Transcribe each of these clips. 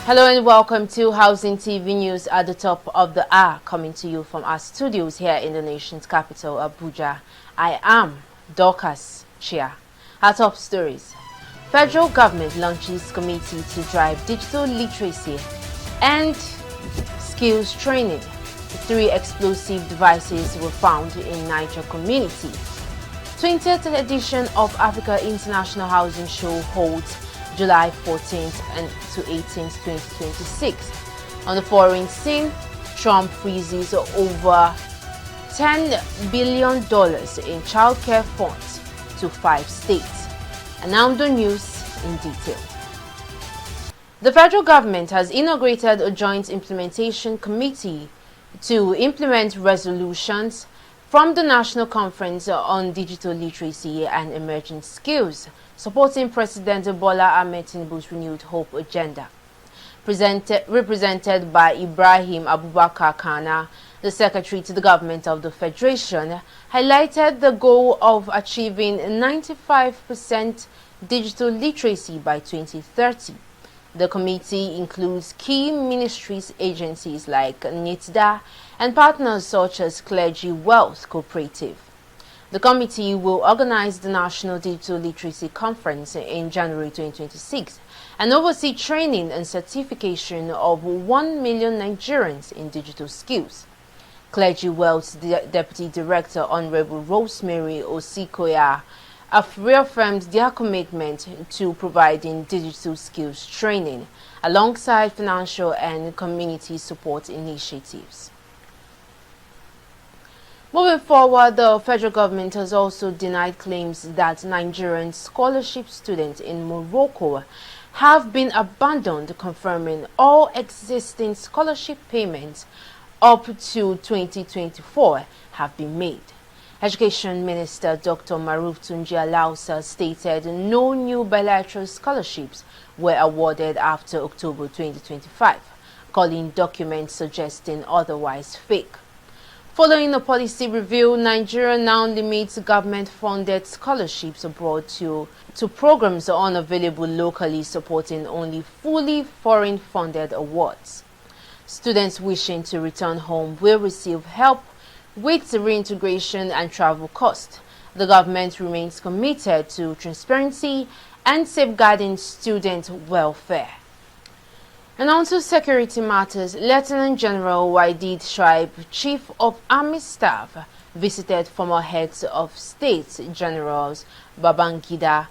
Hello and welcome to Housing TV News at the top of the hour, coming to you from our studios here in the nation's capital, Abuja. I am Dorcas Chia. Our top stories. Federal government launches committee to drive digital literacy and skills training. 3 explosive devices were found in Niger community. 20th edition of Africa International Housing Show holds July 14th and to 18th, 2026. On the foreign scene, Trump freezes over $10 billion in childcare funds to 5 states. And now the news in detail. The federal government has inaugurated a joint implementation committee to implement resolutions from the National Conference on Digital Literacy and Emerging Skills, supporting President Bola Ahmed Tinubu's renewed hope agenda. Represented by Ibrahim Abubakar Kana, the Secretary to the Government of the Federation, highlighted the goal of achieving 95% digital literacy by 2030. The committee includes key ministries, agencies like NITDA, and partners such as Clergy Wealth Cooperative. The committee will organize the National Digital Literacy Conference in January 2026 and oversee training and certification of 1 million Nigerians in digital skills. Clergy Wealth's Deputy Director, Honorable Rosemary Osikoya, have reaffirmed their commitment to providing digital skills training alongside financial and community support initiatives. Moving forward, the federal government has also denied claims that Nigerian scholarship students in Morocco have been abandoned, confirming all existing scholarship payments up to 2024 have been made. Education Minister Dr. Maruf Tunji Alausa stated no new bilateral scholarships were awarded after October 2025, calling documents suggesting otherwise fake. Following a policy review, Nigeria now limits government-funded scholarships abroad to programs unavailable locally, supporting only fully foreign-funded awards. Students wishing to return home will receive help with reintegration and travel costs. The government remains committed to transparency and safeguarding student welfare. And on to security matters, Lieutenant General Waidid Shuaib, Chief of Army Staff, visited former heads of state generals Babangida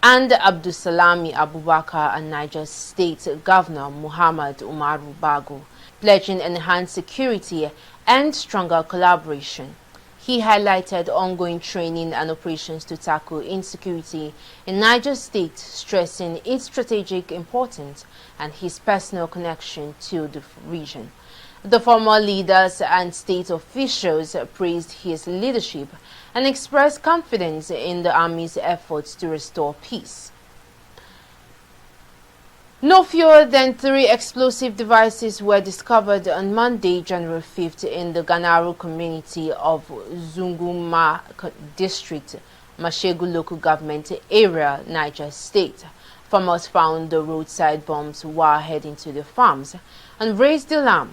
and Abdulsalami Abubakar and Niger State Governor Muhammad Umaru Bago, pledging enhanced security and stronger collaboration. He highlighted ongoing training and operations to tackle insecurity in Niger State, stressing its strategic importance and his personal connection to the region. The former leaders and state officials praised his leadership and expressed confidence in the Army's efforts to restore peace. No fewer than 3 explosive devices were discovered on Monday, January 5th in the Ganaru community of Zunguma District, Mashegu Local Government Area, Niger State. Farmers found the roadside bombs while heading to the farms and raised the alarm.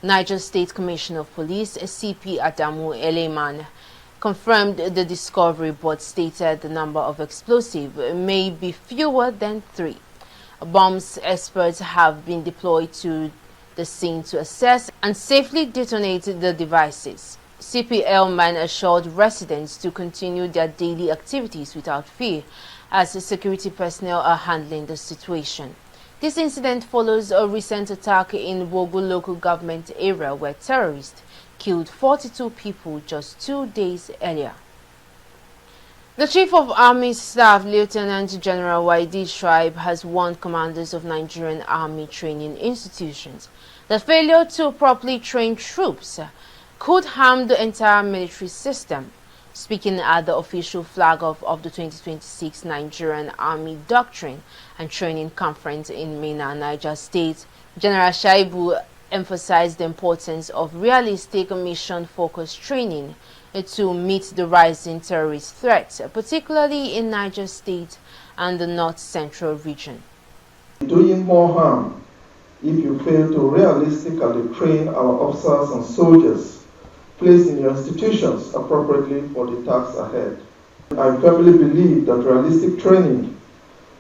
Niger State Commissioner of Police, CP Adamu Eleman, confirmed the discovery but stated the number of explosives may be fewer than 3. Bombs experts have been deployed to the scene to assess and safely detonate the devices. CP Elman assured residents to continue their daily activities without fear as security personnel are handling the situation. This incident follows a recent attack in Wogo local government area where terrorists killed 42 people just 2 days earlier. The Chief of Army Staff, Lieutenant General Waidid Shuaib, has warned commanders of Nigerian Army training institutions that failure to properly train troops could harm the entire military system. Speaking at the official flag-off of the 2026 Nigerian Army Doctrine and Training Conference in Minna, Niger State, General Shaibu emphasized the importance of realistic mission-focused training to meet the rising terrorist threats, particularly in Niger State and the North Central region. Doing more harm if you fail to realistically train our officers and soldiers placed in your institutions appropriately for the tasks ahead. I firmly believe that realistic training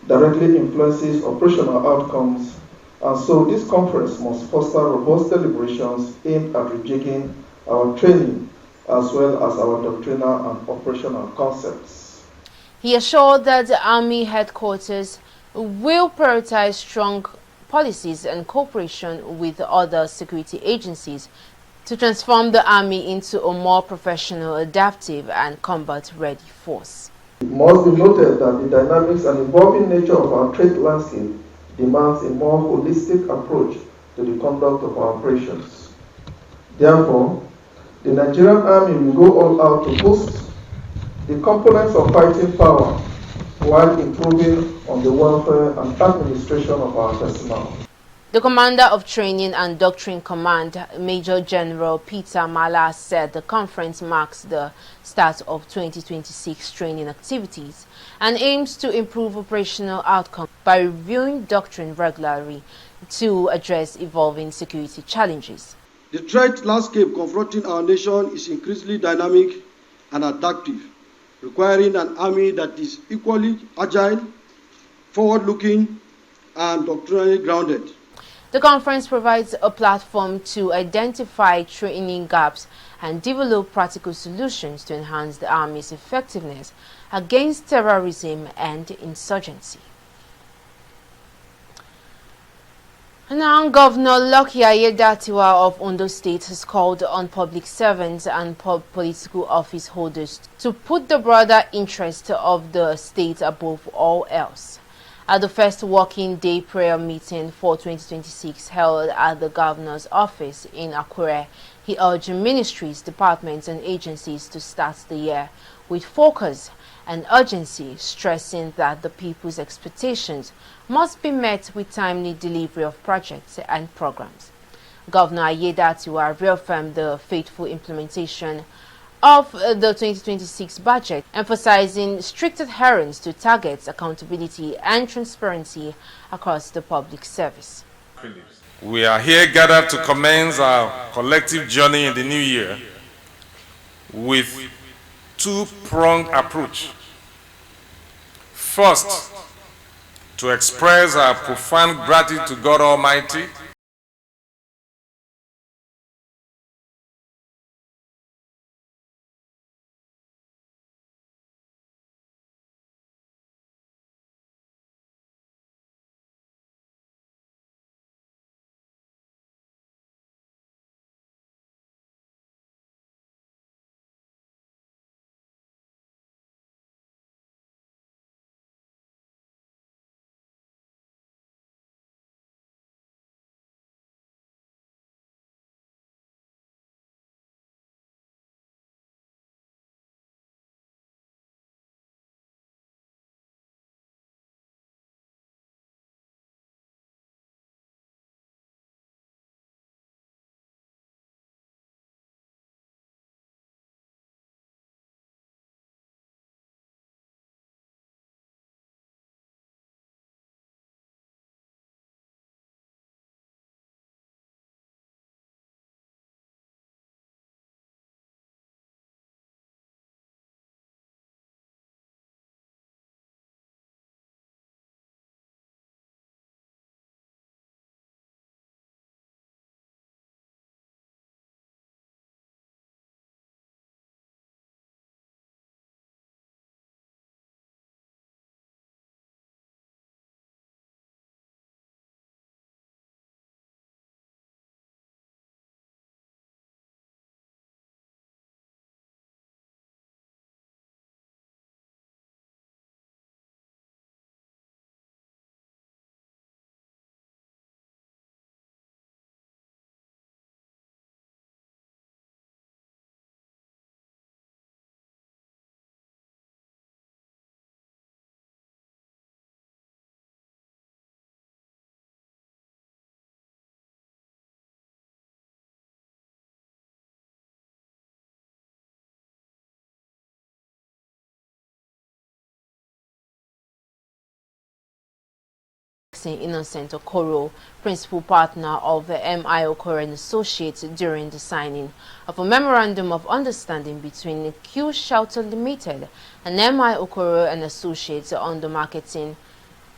directly influences operational outcomes, and so this conference must foster robust deliberations aimed at rejigging our training as well as our doctrinal and operational concepts. He assured that the Army headquarters will prioritize strong policies and cooperation with other security agencies to transform the Army into a more professional, adaptive, and combat-ready force. It must be noted that the dynamics and evolving nature of our trade landscape demands a more holistic approach to the conduct of our operations. Therefore, the Nigerian Army will go all out to boost the components of fighting power while improving on the welfare and administration of our personnel. The Commander of Training and Doctrine Command, Major General Peter Mala, said the conference marks the start of 2026 training activities and aims to improve operational outcomes by reviewing doctrine regularly to address evolving security challenges. The threat landscape confronting our nation is increasingly dynamic and adaptive, requiring an army that is equally agile, forward-looking, and doctrinally grounded. The conference provides a platform to identify training gaps and develop practical solutions to enhance the Army's effectiveness against terrorism and insurgency. Now, Governor Lucky Aiyedatiwa of Ondo State has called on public servants and political office holders to put the broader interest of the state above all else. At the first working day prayer meeting for 2026 held at the governor's office in Akure, he urged ministries, departments and agencies to start the year with focus and urgency, stressing that the people's expectations must be met with timely delivery of projects and programs. Governor Aiyedatiwa reaffirmed the faithful implementation of the 2026 budget, emphasizing strict adherence to targets, accountability, and transparency across the public service. We are here gathered to commence our collective journey in the new year with two-pronged approach. First, to express our profound gratitude to God Almighty Blessing Innocent Okoro, principal partner of M.I. Okoro and Associates, during the signing of a memorandum of understanding between Q Shelter Limited and M.I. Okoro and Associates on the marketing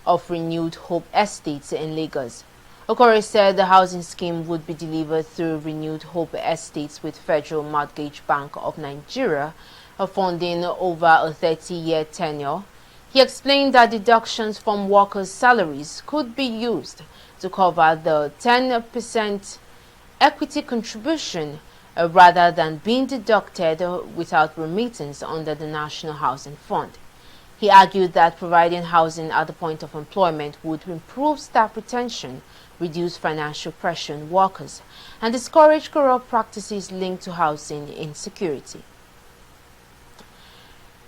of Renewed Hope Estates in Lagos. Okoro said the housing scheme would be delivered through Renewed Hope Estates with Federal Mortgage Bank of Nigeria, funding over a 30-year tenure. He explained that deductions from workers' salaries could be used to cover the 10% equity contribution rather than being deducted without remittance under the National Housing Fund. He argued that providing housing at the point of employment would improve staff retention, reduce financial pressure on workers, and discourage corrupt practices linked to housing insecurity.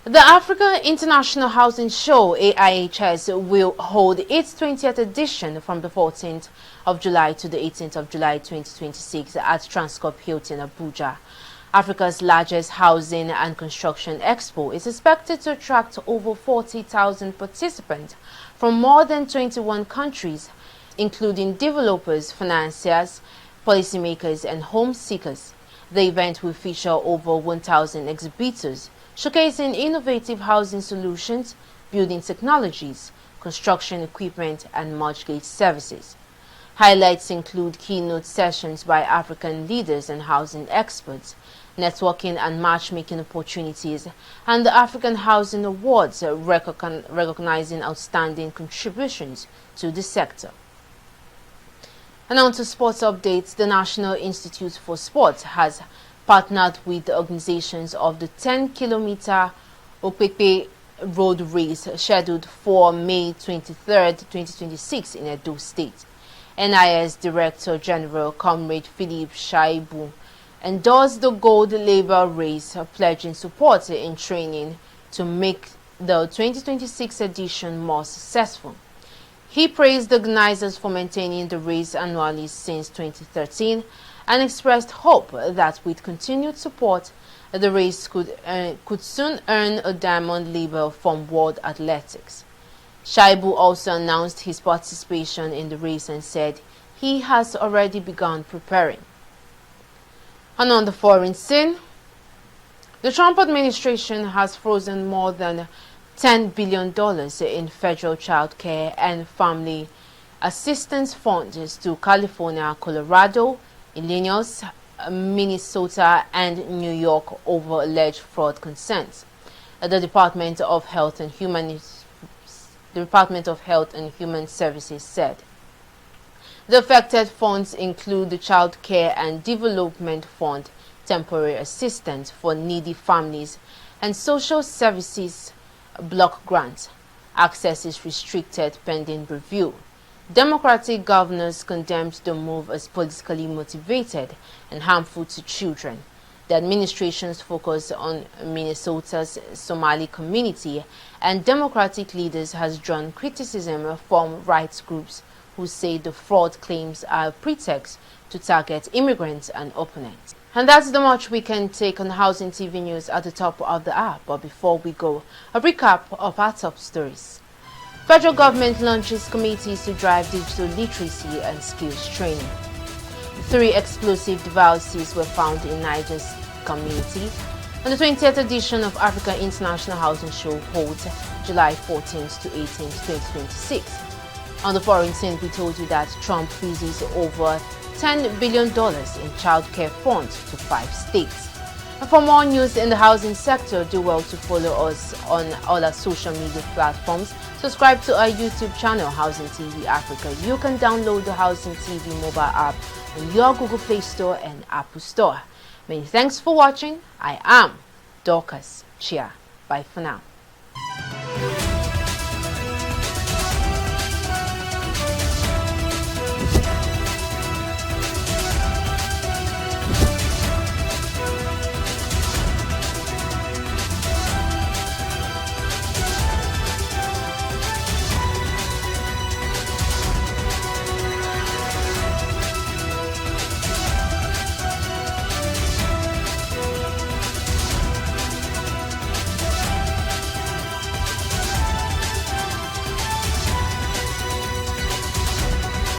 The Africa International Housing Show, AIHS, will hold its 20th edition from the 14th of July to the 18th of July 2026 at Transcorp Hilton, Abuja. Africa's largest housing and construction expo is expected to attract over 40,000 participants from more than 21 countries, including developers, financiers, policymakers, and home seekers. The event will feature over 1,000 exhibitors, showcasing innovative housing solutions, building technologies, construction equipment, and mortgage services. Highlights include keynote sessions by African leaders and housing experts, networking and matchmaking opportunities, and the African Housing Awards recognizing outstanding contributions to the sector. And on to sports updates. The National Institute for Sport has partnered with the organizations of the 10-kilometer Okpekpe road race scheduled for May 23, 2026 in Edo State. NIS Director General Comrade Philip Shaibu endorsed the Gold Labor Race, pledging support in training to make the 2026 edition more successful. He praised the organizers for maintaining the race annually since 2013 and expressed hope that with continued support, the race could soon earn a diamond label from World Athletics. Shaibu also announced his participation in the race and said he has already begun preparing. And on the foreign scene, the Trump administration has frozen more than $10 billion in federal child care and family assistance funds to California, Colorado, Illinois, Minnesota, and New York over alleged fraud concerns. The Department of Health and Human Services said. The affected funds include the Child Care and Development Fund, Temporary Assistance for Needy Families, and Social Services Block Grant. Access is restricted pending review. Democratic governors condemned the move as politically motivated and harmful to children. The administration's focus on Minnesota's Somali community and Democratic leaders has drawn criticism from rights groups who say the fraud claims are a pretext to target immigrants and opponents. And that's the much we can take on Housing TV News at the top of the hour. But before we go, a recap of our top stories. Federal government launches committees to drive digital literacy and skills training. 3 explosive devices were found in Niger's community. And the 20th edition of Africa International Housing Show holds July 14th to 18th, 2026. On the foreign scene, we told you that Trump freezes over $10 billion in child care funds to 5 states. And for more news in the housing sector, do well to follow us on all our social media platforms. Subscribe to our YouTube channel, Housing TV Africa. You can download the Housing TV mobile app on your Google Play Store and Apple Store. Many thanks for watching. I am Dorcas Chia. Bye for now.